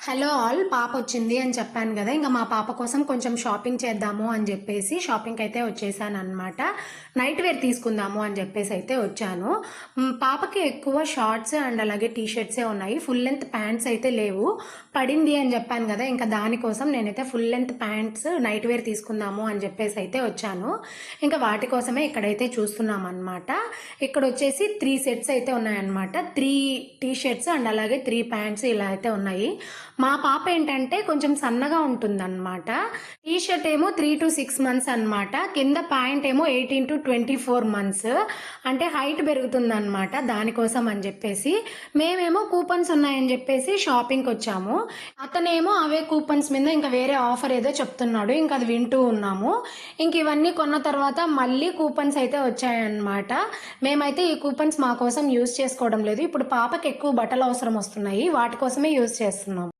Hello all. పాపొచ్చింది అని చెప్పాను గదా! ఇంక మా పాప కోసం కొంచెం షాపింగ్ చేద్దాము అని జెప్పేసి షాపింగ్‌కైతే వచ్చేసాననమాట. నైట్ వేర్ తీసుకుందాము అని జెప్పేసయితే వచ్చాను. పాపకి ఎక్కువ షార్ట్స్ అండ్ అలాగే టీ షర్ట్సే ఉన్నాయి. ఫుల్ లెంత్ ప్యాంట్స్ అయితే లేవు. పడింది అని జెప్పాను గదా! ఇంక దానికోసం నేనైతే full length pants night wear తీసుకుందాము అని జెప్పేసయితే వచ్చాను. ఇంక వాటి కోసమే ఇక్కడైతే చూస్తున్నామనమాట. ఇక్కడొచ్చేసి 3 సెట్స్ అయితే ఉన్నాయన్నమాట. 3 టీ షర్ట్స్ అండ్ అలాగే 3 ప్యాంట్స్ ఇలా అయితే ఉన్నాయి. మా పాప ఏంటంటే కొంచెం సన్నగా ఉంటుందన్నమాట. టీ షర్ట్ ఏమో 3-6 మంత్స్ అన్నమాట. కింద ప్యాంట్ ఏమో 18-24 మంత్స్. అంటే హైట్ పెరుగుతుందన్నమాట. దానికోసం అని చెప్పేసి మేమేమో కూపన్స్ ఉన్నాయని చెప్పేసి షాపింగ్కి వచ్చాము. అతనేమో అవే కూపన్స్ మీద ఇంకా వేరే ఆఫర్ ఏదో చెప్తున్నాడు. ఇంకా అది వింటూ ఉన్నాము. ఇంక ఇవన్నీ కొన్న తర్వాత మళ్ళీ కూపన్స్ అయితే వచ్చాయన్నమాట. మేమైతే ఈ కూపన్స్ మా కోసం యూజ్ చేసుకోవడం లేదు. ఇప్పుడు పాపకి ఎక్కువ బట్టలు అవసరం వస్తున్నాయి. వాటి కోసమే యూజ్ చేస్తున్నాం.